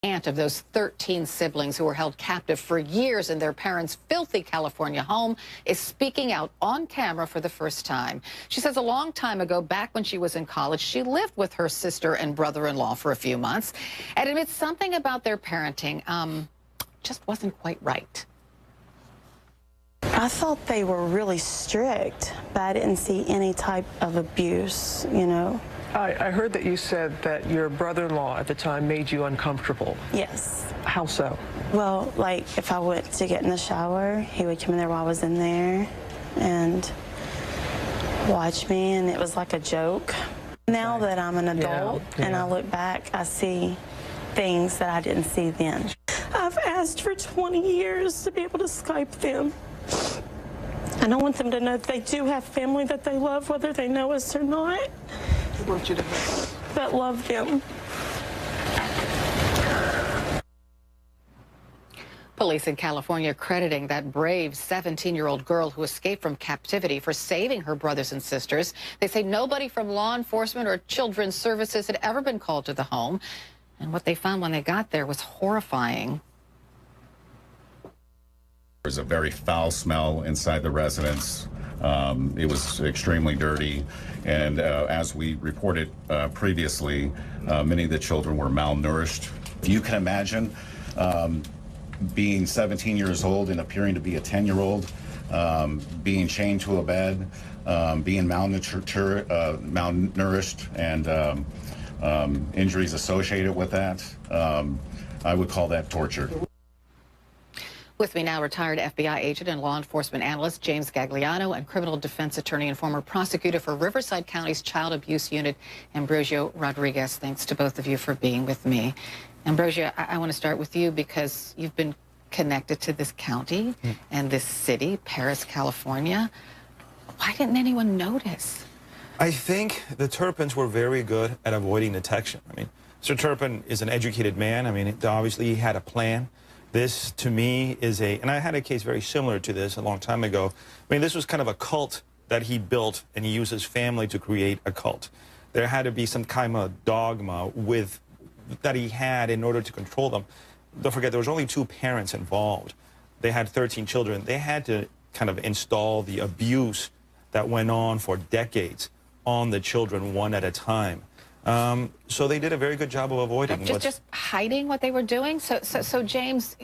aunt of those 13 siblings who were held captive for years in their parents' filthy California home is speaking out on camera for the first time. She says a long time ago, back when she was in college, she lived with her sister and brother-in-law for a few months and admits something about their parenting just wasn't quite right. I thought they were really strict, but I didn't see any type of abuse, you know. I heard that you said that your brother-in-law at the time made you uncomfortable. Yes. How so? Well, like if I went to get in the shower, he would come in there while I was in there and watch me, and it was like a joke. Now that I'm an adult and I look back, I see things that I didn't see then. I've asked for 20 years to be able to Skype them. And I want them to know that they do have family that they love, whether they know us or not. I want you to know that love them. Police in California crediting that brave 17-year-old girl who escaped from captivity for saving her brothers and sisters. They say nobody from law enforcement or children's services had ever been called to the home. And what they found when they got there was horrifying. There's a very foul smell inside the residence. It was extremely dirty, and as we reported previously, many of the children were malnourished. If you can imagine being 17 years old and appearing to be a 10-year-old, being chained to a bed, being malnourished, and injuries associated with that, I would call that torture. With me now, retired FBI agent and law enforcement analyst James Gagliano and criminal defense attorney and former prosecutor for Riverside County's Child Abuse Unit, Ambrosio Rodriguez. Thanks to both of you for being with me. Ambrosio, I want to start with you because you've been connected to this county and this city, Paris, California. Why didn't anyone notice? I think the Turpins were very good at avoiding detection. I mean, Mr. Turpin is an educated man. I mean, obviously he had a plan. This, to me, is and I had a case very similar to this a long time ago. I mean, this was kind of a cult that he built, and he used his family to create a cult. There had to be some kind of dogma that he had in order to control them. Don't forget, there was only 2 parents involved. They had 13 children. They had to kind of install the abuse that went on for decades on the children one at a time. So they did a very good job of avoiding just hiding what they were doing. So James,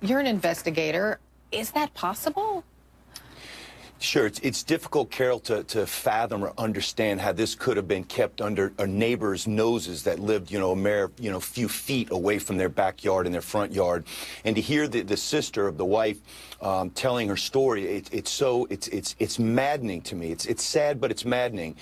you're an investigator. Is that possible? Sure, it's difficult, Carol, to fathom or understand how this could have been kept under a neighbor's noses that lived, a mere, few feet away from their backyard and their front yard. And to hear the sister of the wife telling her story, it's maddening to me. It's sad, but it's maddening.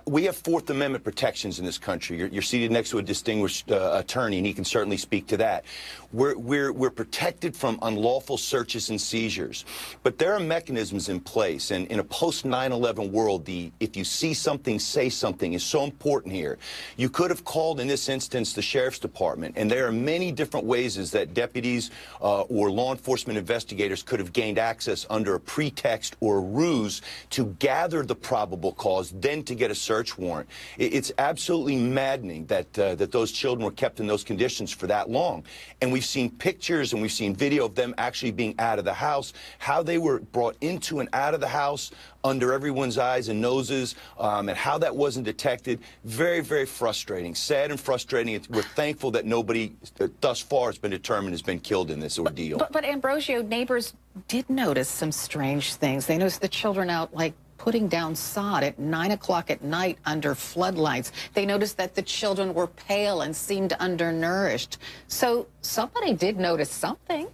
We have Fourth Amendment protections in this country. You're seated next to a distinguished attorney, and he can certainly speak to that. We're protected from unlawful searches and seizures, but there are mechanisms in place. And in a post-9/11 world, if you see something, say something is so important here. You could have called, in this instance, the Sheriff's Department, and there are many different ways that deputies or law enforcement investigators could have gained access under a pretext or a ruse to gather the probable cause, then to get a search warrant. It's absolutely maddening that those children were kept in those conditions for that long. And we've seen pictures and we've seen video of them actually being out of the house, how they were brought into and out of the house under everyone's eyes and noses, and how that wasn't detected. Very, very frustrating. Sad and frustrating. We're thankful that nobody thus far has been determined has been killed in this ordeal. But Ambrosio, neighbors did notice some strange things. They noticed the children out, like, putting down sod at 9 o'clock at night under floodlights. They noticed that the children were pale and seemed undernourished. So somebody did notice something.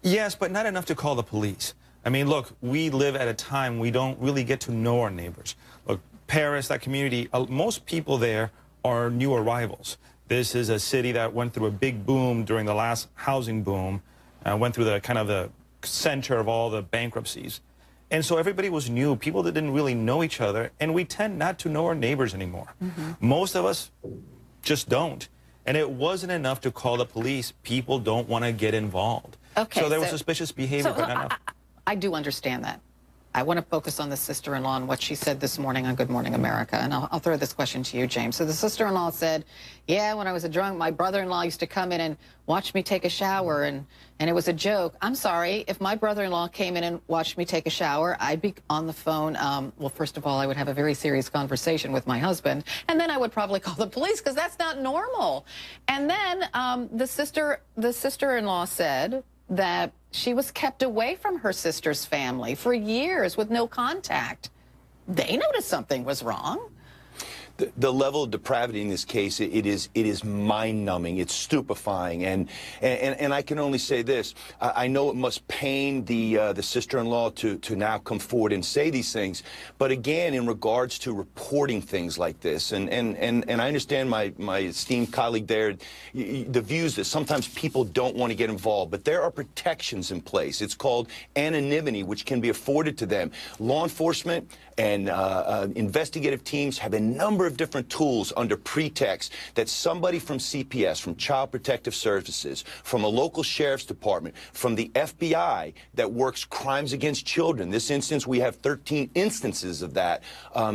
Yes, but not enough to call the police. I mean, look, we live at a time we don't really get to know our neighbors. Look, Paris, that community, most people there are new arrivals. This is a city that went through a big boom during the last housing boom, went through the kind of the center of all the bankruptcies. And so everybody was new, people that didn't really know each other, and we tend not to know our neighbors anymore. Most of us just don't. And it wasn't enough to call the police. People don't want to get involved. Okay, so there was suspicious behavior, but not enough. I do understand that. I want to focus on the sister-in-law and what she said this morning on Good Morning America. And I'll throw this question to you, James. So the sister-in-law said, yeah, when I was a drunk, my brother-in-law used to come in and watch me take a shower, and it was a joke. I'm sorry, if my brother-in-law came in and watched me take a shower, I'd be on the phone. Well, first of all, I would have a very serious conversation with my husband, and then I would probably call the police because that's not normal. And then the sister-in-law said that she was kept away from her sister's family for years with no contact. They noticed something was wrong. The level of depravity in this case, it is mind-numbing. It's stupefying, and I can only say this: I know it must pain the sister-in-law to now come forward and say these things, but again, in regards to reporting things like this, and I understand my esteemed colleague there, the views that sometimes people don't want to get involved, but there are protections in place. It's called anonymity, which can be afforded to them. Law enforcement and investigative teams have a number of different tools under pretext that somebody from CPS, from Child Protective Services, from a local sheriff's department, from the FBI that works crimes against children. This instance, we have 13 instances of that.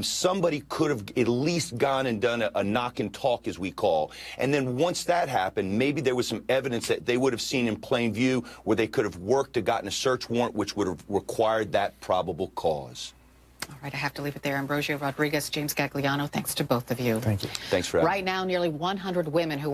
Somebody could have at least gone and done a knock and talk, as we call. And then once that happened, maybe there was some evidence that they would have seen in plain view where they could have worked or gotten a search warrant, which would have required that probable cause. All right, I have to leave it there. Ambrosio Rodriguez, James Gagliano, thanks to both of you. Thank you. Thanks for having me. Right now, nearly 100 women who